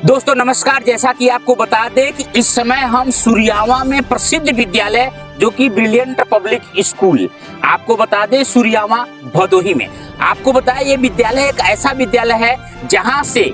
दोस्तों नमस्कार। जैसा कि आपको बता दें कि इस समय हम सूर्यावा में प्रसिद्ध विद्यालय जो कि ब्रिलियंट पब्लिक स्कूल, आपको बता दें सूर्यावा भदोही में, आपको बताया ये विद्यालय एक ऐसा विद्यालय है जहां से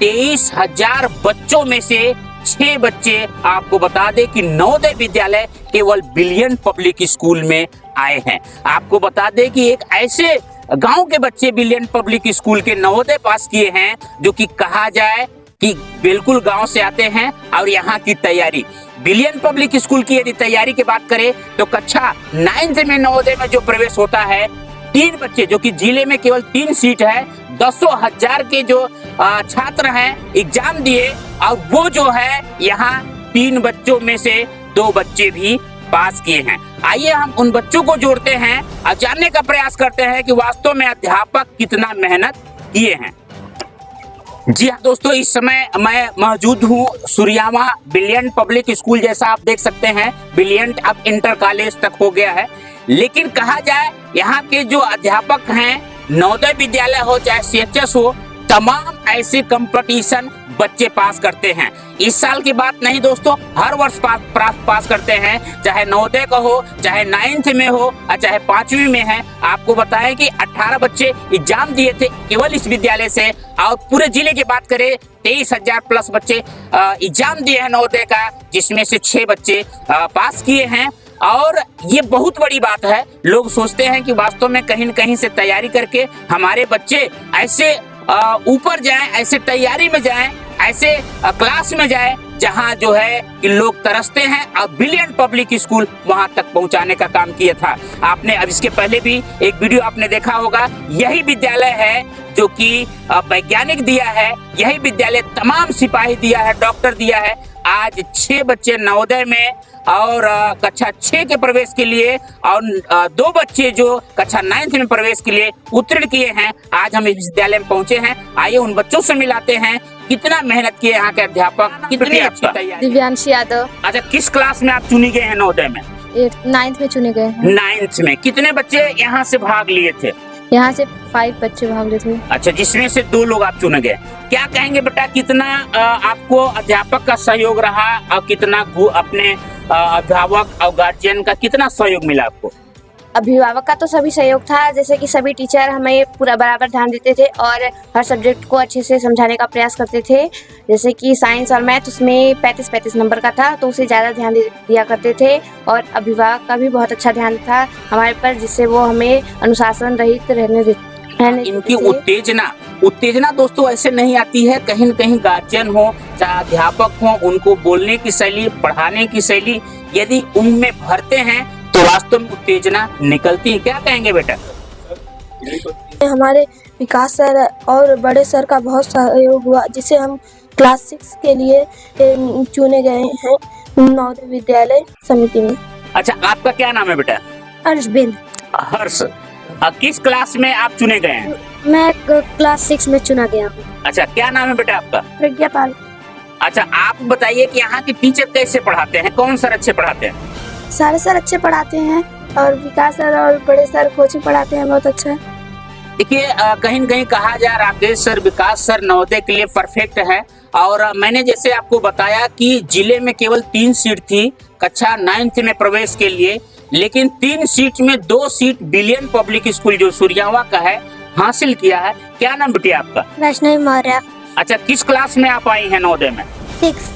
23,000 बच्चों में से 6 बच्चे, आपको बता दें कि नवोदय विद्यालय केवल ब्रिलियंट पब्लिक स्कूल में आए हैं। आपको बता दें कि एक ऐसे गांव के बच्चे ब्रिलियंट पब्लिक स्कूल के नवोदय पास किए हैं जो कि कहा जाए कि बिल्कुल गांव से आते हैं। और यहाँ की तैयारी, ब्रिलियंट पब्लिक स्कूल की यदि तैयारी की बात करें तो कक्षा 9 में नवोदय में जो प्रवेश होता है, 3 बच्चे जो कि जिले में केवल 3 सीट है, 10,000 के जो छात्र हैं एग्जाम दिए और वो जो है यहाँ 3 बच्चों में से 2 बच्चे भी पास किए हैं। आइए हम उन बच्चों को जोड़ते हैं और जानने का प्रयास करते हैं कि वास्तव में अध्यापक कितना मेहनत किए हैं। जी हाँ दोस्तों, इस समय मैं मौजूद हूँ सूर्यावा ब्रिलियंट पब्लिक स्कूल। जैसा आप देख सकते हैं ब्रिलियंट अब इंटर कॉलेज तक हो गया है, लेकिन कहा जाए यहाँ के जो अध्यापक हैं, नवोदय विद्यालय हो चाहे CHS हो, तमाम ऐसे कंपटीशन बच्चे पास करते हैं। इस साल की बात नहीं दोस्तों, हर वर्ष पास करते हैं, चाहे नवोदय का हो, चाहे 9th में हो और चाहे 5वीं में है। आपको बताएं कि 18 बच्चे एग्जाम दिए थे केवल इस विद्यालय से, और पूरे जिले की बात करें 23,000 प्लस बच्चे एग्जाम दिए हैं नवोदय का, जिसमें से 6 बच्चे पास किए हैं। और ये बहुत बड़ी बात है। लोग सोचते हैं कि वास्तव में कहीं न कहीं से तैयारी करके हमारे बच्चे ऐसे ऊपर जाएं, ऐसे तैयारी में जाएं, ऐसे क्लास में जाएं जहां जो है कि लोग तरसते हैं। और ब्रिलियंट पब्लिक स्कूल वहां तक पहुंचाने का काम किया था। आपने अब इसके पहले भी एक वीडियो आपने देखा होगा, यही विद्यालय है जो कि वैज्ञानिक दिया है, यही विद्यालय तमाम सिपाही दिया है, डॉक्टर दिया है। आज 6 बच्चे नवोदय में और कक्षा 6 के प्रवेश के लिए और 2 बच्चे जो कक्षा 9th में प्रवेश के लिए उत्तीर्ण किए हैं। आज हम इस विद्यालय में पहुंचे हैं। आइए उन बच्चों से मिलाते हैं, कितना मेहनत किए यहाँ के अध्यापक, कितनी अच्छी तैयारी। दिव्यांश यादव। अच्छा, किस क्लास में आप चुनी गए हैं नवोदय में? 9th में चुने गए हैं। 9th में कितने बच्चे यहाँ से भाग लिए थे? यहाँ से 5 बच्चे भाग लिए थे। अच्छा, जिसमें से 2 लोग आप चुने गए। क्या कहेंगे बेटा, कितना आपको अध्यापक का सहयोग रहा और कितना अपने अभिभावक और गार्जियन का कितना सहयोग मिला आपको? अभिभावक का तो सभी सहयोग था, जैसे कि सभी टीचर हमें पूरा बराबर ध्यान देते थे और हर सब्जेक्ट को अच्छे से समझाने का प्रयास करते थे। जैसे कि साइंस और मैथ, उसमें 35 नंबर का था तो उसे ज़्यादा ध्यान दिया करते थे। और अभिभावक का भी बहुत अच्छा ध्यान था हमारे पर, जिससे वो हमें अनुशासन रहित रहने देते। इनकी उत्तेजना दोस्तों ऐसे नहीं आती है, कहीं न कहीं गार्जियन हो चाहे अध्यापक हो, उनको बोलने की शैली, पढ़ाने की शैली यदि उनमें भरते हैं तो वास्तव में उत्तेजना निकलती है। क्या कहेंगे बेटा? हमारे विकास सर और बड़े सर का बहुत सहयोग हुआ, जिसे हम क्लास 6 के लिए चुने गए हैं नवोदय विद्यालय समिति में। अच्छा, आपका क्या नाम है बेटा? अर्शबिन। हर्ष। किस क्लास में आप चुने गए हैं? मैं क्लास 6 में चुना गया हूँ। अच्छा, क्या नाम है बेटा आपका? प्रज्ञापाल। अच्छा, आप बताइए कि यहाँ के टीचर कैसे पढ़ाते हैं, कौन सर अच्छे पढ़ाते हैं? सारे सर अच्छे पढ़ाते हैं और विकास सर और बड़े सर कोचिंग पढ़ाते हैं, बहुत अच्छा है। देखिए, कहीं न कहीं कहा जाए राकेश सर, विकास सर नवोदय के लिए परफेक्ट है। और मैंने जैसे आपको बताया कि जिले में केवल 3 सीट थी कक्षा 9th में प्रवेश के लिए, लेकिन 3 सीट में 2 सीट ब्रिलियंट पब्लिक स्कूल जो सूर्यावा का है हासिल किया है। क्या नाम बेटी आपका? वैष्णवी मौर्य। अच्छा, किस क्लास में आप आई हैं नवोदय में? 6।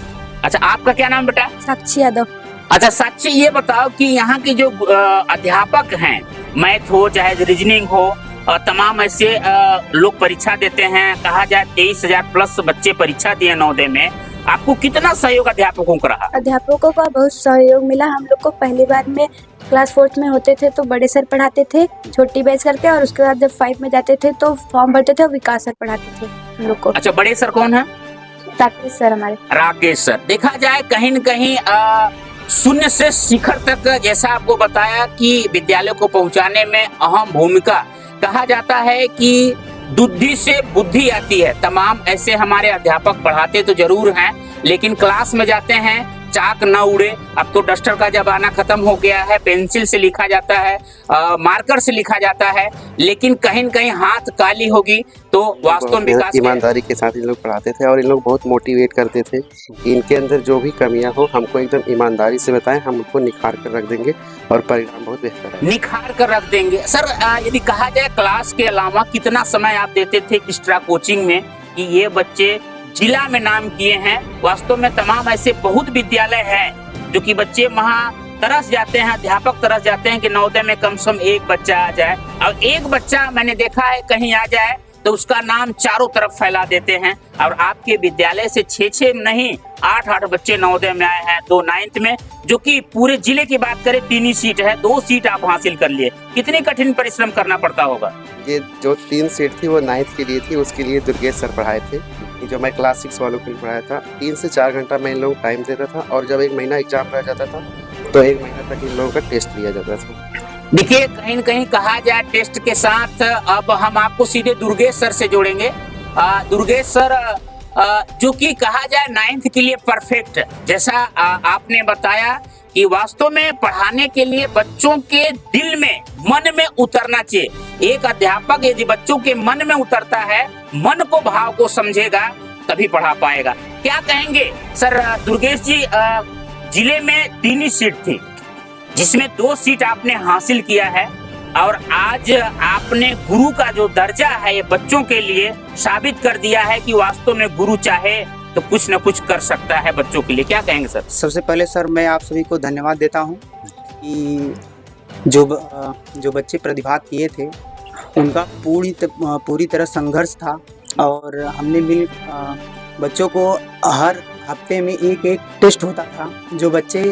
अच्छा, आपका क्या नाम बेटा? साक्षी यादव। अच्छा साक्षी, ये बताओ कि यहाँ के जो अध्यापक हैं, मैथ हो चाहे रीजनिंग हो, तमाम ऐसे लोग परीक्षा देते हैं। कहा जाए 23,000 प्लस बच्चे परीक्षा दिए नवोदय में, आपको कितना सहयोग अध्यापकों का रहा? अध्यापकों का बहुत सहयोग मिला। हम लोग को पहली बार में क्लास 4th में होते थे तो बड़े सर पढ़ाते थे छोटी बैच करके, और उसके बाद जब 5 में जाते थे तो फॉर्म भरते थे और विकास सर पढ़ाते थे हम लोग को। अच्छा, बड़े सर कौन है? राकेश सर हमारे। राकेश सर। देखा जाए कहीं न कहीं शून्य से शिखर तक, जैसा आपको बताया कि विद्यालय को पहुंचाने में अहम भूमिका, कहा जाता है कि बुद्धि से बुद्धि आती है। तमाम ऐसे हमारे अध्यापक पढ़ाते तो जरूर हैं, लेकिन क्लास में जाते हैं चाक न उड़े। अब तो डस्टर का जमाना खत्म हो गया है, पेंसिल से लिखा जाता है, मार्कर से लिखा जाता है, लेकिन कहीं न कहीं हाथ काली होगी तो वास्तव में विकास ईमानदारी के साथ इन लोग पढ़ाते थे और इन लोग बहुत मोटिवेट करते थे कि इनके अंदर जो भी कमियां हो हमको एकदम ईमानदारी से बताएं, हम उनको निखार कर रख देंगे और परिणाम बहुत बेहतर है। निखार कर रख देंगे। सर यदि कहा जाए क्लास के अलावा कितना समय आप देते थे एक्स्ट्रा कोचिंग में कि ये बच्चे जिला में नाम किए हैं? वास्तव में तमाम ऐसे बहुत विद्यालय हैं जो कि बच्चे वहाँ तरस जाते हैं, अध्यापक तरस जाते हैं कि नवोदय में कम से कम एक बच्चा आ जाए। और एक बच्चा मैंने देखा है कहीं आ जाए तो उसका नाम चारों तरफ फैला देते हैं। और आपके विद्यालय से 6 नहीं 8 बच्चे नवोदय में आए हैं, 2 9th में, जो कि पूरे जिले की बात करें 3 ही सीट है, 2 सीट आप हासिल कर लिए। कितनी कठिन परिश्रम करना पड़ता होगा? ये जो 3 सीट थी वो 9th के लिए थी, उसके लिए दुर्गेश सर पढ़ाए थे। जो मैं क्लास 6 वालों के लिए पढ़ाया था, 3 से 4 घंटा मैं इन लोगों को टाइम देता था और जब 1 महीना एग्जाम रह जाता था तो 1 महीना तक इन लोगों का टेस्ट लिया जाता था। देखिए कहीं न कहीं कहा जाए टेस्ट के साथ अब हम आपको सीधे दुर्गेश सर से जोड़ेंगे। दुर्गेश सर जो कि कहा जाए 9th के लिए परफेक्ट, जैसा आपने बताया कि वास्तव में पढ़ाने के लिए बच्चों के दिल में, मन में उतरना चाहिए। एक अध्यापक यदि बच्चों के मन में उतरता है, मन को, भाव को समझेगा, तभी पढ़ा पाएगा। क्या कहेंगे सर? दुर्गेश जी, जिले में 3 ही सीट थी जिसमें 2 सीट आपने हासिल किया है और आज आपने गुरु का जो दर्जा है ये बच्चों के लिए साबित कर दिया है कि वास्तव में गुरु चाहे तो कुछ न कुछ कर सकता है बच्चों के लिए। क्या कहेंगे सर? सबसे पहले सर मैं आप सभी को धन्यवाद देता हूं कि जो बच्चे प्रतिभाग किए थे उनका पूरी तरह संघर्ष था और हमने मिल बच्चों को हर हफ्ते में एक टेस्ट होता था। जो बच्चे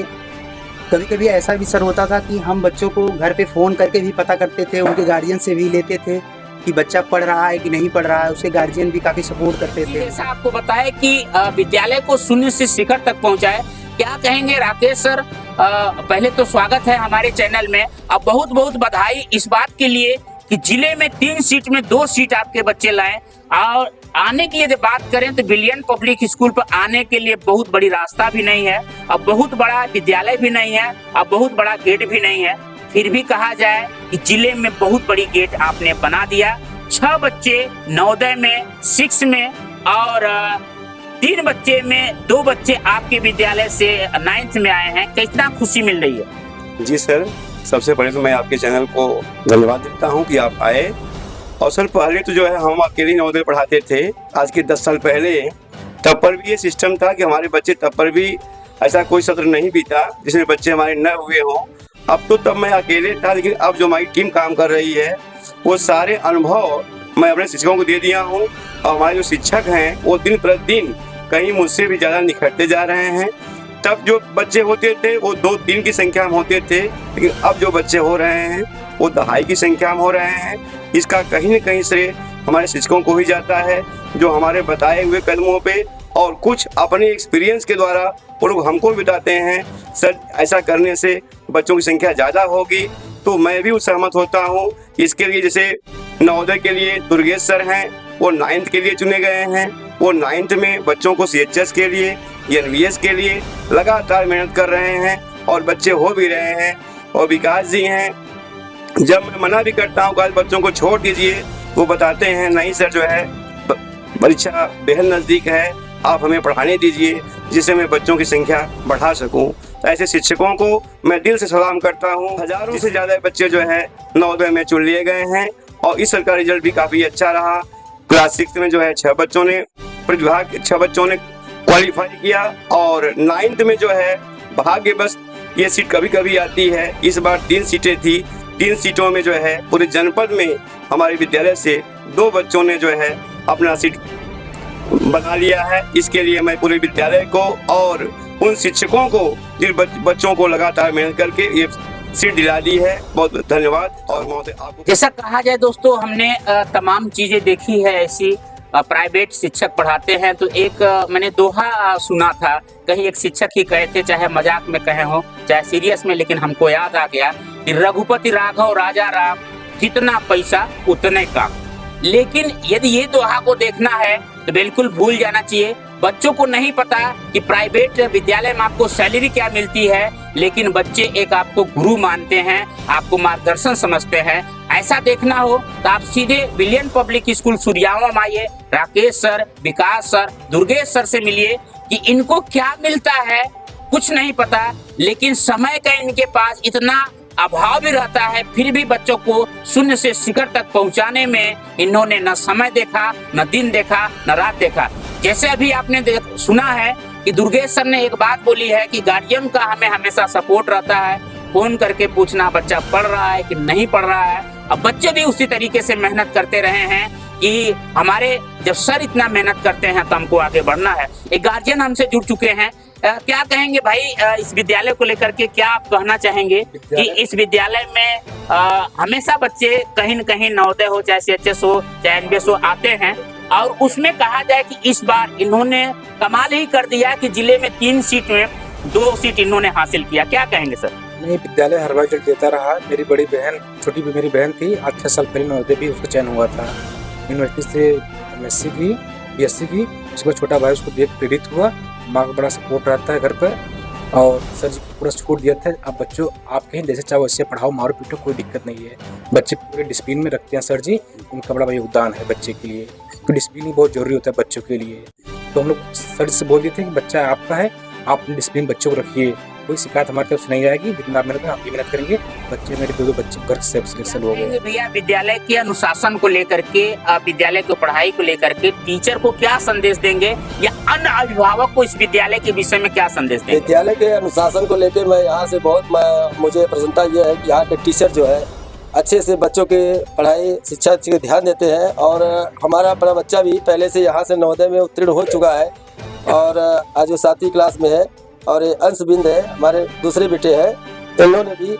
कभी कभी ऐसा भी सर होता था कि हम बच्चों को घर पे फ़ोन करके भी पता करते थे, उनके गार्जियन से भी लेते थे कि बच्चा पढ़ रहा है कि नहीं पढ़ रहा है। उसे गार्जियन भी काफ़ी सपोर्ट करते थे। जैसा आपको बताया कि विद्यालय को शून्य से शिखर तक पहुंचाए। क्या कहेंगे राकेश सर? पहले तो स्वागत है हमारे चैनल में। अब बहुत बहुत बधाई इस बात के लिए कि जिले में 3 सीट में 2 सीट आपके बच्चे लाए। और आने की यदि बात करें तो ब्रिलियंट पब्लिक स्कूल पर आने के लिए बहुत बड़ी रास्ता भी नहीं है, अब बहुत बड़ा विद्यालय भी नहीं है, अब बहुत बड़ा गेट भी नहीं है। फिर भी कहा जाए कि जिले में बहुत बड़ी गेट आपने बना दिया। 6 बच्चे नवोदय में, 6 में और 3 बच्चे में 2 बच्चे आपके विद्यालय से 9th में आए हैं। कितना खुशी मिल रही है? जी सर, सबसे पहले तो मैं आपके चैनल को धन्यवाद देता हूं कि आप आए। और सर पहले तो जो है हम अकेले नवोदय पढ़ाते थे, आज के 10 साल पहले तब पर भी ये सिस्टम था कि हमारे बच्चे, तब पर भी ऐसा कोई सत्र नहीं भी था जिसमें बच्चे हमारे न हुए हों। अब तो तब मैं अकेले था, लेकिन अब जो हमारी टीम काम कर रही है वो सारे अनुभव मैं अपने शिक्षकों को दे दिया हूँ। और हमारे जो शिक्षक हैं वो दिन प्रतिदिन कहीं मुझसे भी ज़्यादा निखरते जा रहे हैं। तब जो बच्चे होते थे वो 2-3 की संख्या में होते थे, लेकिन अब जो बच्चे हो रहे हैं वो दहाई की संख्या में हो रहे हैं। इसका कहीं न कहीं श्रेय हमारे शिक्षकों को ही जाता है, जो हमारे बताए हुए कदमों पे और कुछ अपने एक्सपीरियंस के द्वारा वो लोग हमको बताते हैं सर ऐसा करने से बच्चों की संख्या ज़्यादा होगी। तो मैं भी सहमत होता हूँ। इसके लिए जैसे नवोदय के लिए दुर्गेश सर हैं, वो 9th के लिए चुने गए हैं। वो 9th में बच्चों को CHS के लिए, NVS के लिए लगातार मेहनत कर रहे हैं और बच्चे हो भी रहे हैं। और विकास जी हैं, जब मैं मना भी करता हूँ कि बच्चों को छोड़ दीजिए, वो बताते हैं नहीं सर, जो है परीक्षा बेहद नज़दीक है, आप हमें पढ़ाने दीजिए जिससे मैं बच्चों की संख्या बढ़ा सकूं। तो ऐसे शिक्षकों को मैं दिल से सलाम करता हूं। हजारों से ज़्यादा बच्चे जो है नवोदय में चुन लिए गए हैं और इस साल का रिजल्ट भी काफ़ी अच्छा रहा। क्लास 6 में जो है 6 बच्चों ने क्वालिफाई किया और 9th में जो है भाग्य बस ये सीट कभी कभी आती है। इस बार 3 सीटें थी, 3 सीटों में जो है पूरे जनपद में हमारे विद्यालय से 2 बच्चों ने जो है अपना सीट बना लिया है। इसके लिए मैं पूरे विद्यालय को और उन शिक्षकों को जिन बच्चों को लगातार मेहनत करके ये सीट दिला दी है, बहुत धन्यवाद। और महोदय आपको जैसा कहा जाए दोस्तों, हमने तमाम चीजें देखी है ऐसी। प्राइवेट शिक्षक पढ़ाते हैं तो एक मैंने दोहा सुना था, कहीं एक शिक्षक ही कहे थे, चाहे मजाक में कहे हो चाहे सीरियस में, लेकिन हमको याद आ गया कि रघुपति राघव राजा राम, जितना पैसा उतने काम। लेकिन यदि ये दोहा को देखना है तो बिल्कुल भूल जाना चाहिए। बच्चों को नहीं पता कि प्राइवेट विद्यालय में आपको सैलरी क्या मिलती है, लेकिन बच्चे एक आपको गुरु मानते हैं, आपको मार्गदर्शन समझते हैं। ऐसा देखना हो तो आप सीधे ब्रिलियंट पब्लिक स्कूल सूर्यावा में आइए, राकेश सर, विकास सर, दुर्गेश सर से मिलिए कि इनको क्या मिलता है कुछ नहीं पता, लेकिन समय का इनके पास इतना अभाव भी रहता है, फिर भी बच्चों को शून्य से शिखर तक पहुंचाने में इन्होंने न समय देखा, न दिन देखा, न रात देखा। जैसे अभी आपने सुना है कि दुर्गेश सर ने एक बात बोली है कि गार्जियन का हमें हमेशा सपोर्ट रहता है, फोन करके पूछना बच्चा पढ़ रहा है कि नहीं पढ़ रहा है। अब बच्चे भी उसी तरीके से मेहनत करते रहे हैं कि हमारे जब सर इतना मेहनत करते हैं तो हमको आगे बढ़ना है। एक गार्जियन हमसे जुड़ चुके हैं, क्या कहेंगे भाई इस विद्यालय को लेकर के, क्या आप कहना चाहेंगे कि इस विद्यालय में हमेशा बच्चे कहीं न कहीं नवोदय हो चाहे CHS हो चाहे NBS हो आते हैं, और उसमें कहा जाए कि इस बार इन्होंने कमाल ही कर दिया कि जिले में 3 सीट में 2 सीट इन्होंने हासिल किया, क्या कहेंगे सर? नहीं, विद्यालय हर बार रिजल्ट देता रहा। मेरी बड़ी बहन, छोटी भी मेरी बहन थी, 8 साल पहले नवोदय भी उसका चयन हुआ था। यूनिवर्सिटी से MSc की, BSc की, उसके बाद छोटा भाई उसको देख प्रेरित हुआ। माँ का बड़ा सपोर्ट रहता है घर पर, और सर जी पूरा छूट दिया था, आप बच्चों आप कहीं जैसे चाहो वैसे पढ़ाओ, मारो पीटो, कोई दिक्कत नहीं है। बच्चे पूरे डिसिप्लिन में रखते हैं सर जी, उनका बड़ा योगदान है बच्चे के लिए, तो डिसिप्लिन ही बहुत जरूरी होता है बच्चों के लिए। तो हम लोग सर से बोल देते हैं कि बच्चा आपका है, आप अपनी डिसिप्लिन बच्चों को रखिए, कोई शिकायत हमारी तरफ से नहीं आएगी। जितना आप मेहनत आप भी मेहनत करेंगे। बच्चे मेरे 2 बच्चे घर से सिलेक्शन हो गए। भैया विद्यालय के अनुशासन को लेकर के, विद्यालय की पढ़ाई को लेकर के टीचर को क्या संदेश देंगे, या अन्य अभिभावक को इस विद्यालय के विषय में क्या संदेश देंगे? विद्यालय के अनुशासन को लेकर मैं यहाँ से मुझे प्रसन्नता ये है कि यहाँ के टीचर जो है अच्छे से बच्चों के पढ़ाई शिक्षा के ध्यान देते हैं, और हमारा अपना बच्चा भी पहले से यहाँ से नवोदय में उत्तीर्ण हो चुका है, और आज वो 7वीं क्लास में है। और अंशबिंद है हमारे दूसरे बेटे हैं, इन्होंने भी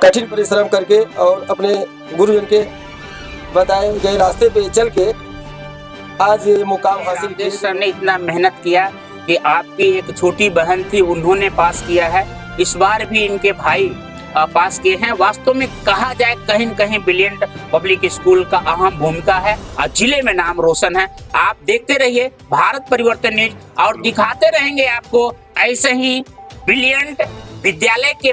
कठिन परिश्रम करके और अपने गुरुजन के बताए गए रास्ते पे चल के आज ये मुकाम हासिल किया। सर ने इतना मेहनत किया कि आपकी एक छोटी बहन थी, उन्होंने पास किया है, इस बार भी इनके भाई पास किए हैं। वास्तव में कहा जाए कहीं न कहीं ब्रिलियंट पब्लिक स्कूल का अहम भूमिका है और जिले में नाम रोशन है। आप देखते रहिए भारत परिवर्तन न्यूज, और दिखाते रहेंगे आपको ऐसे ही ब्रिलियंट विद्यालय के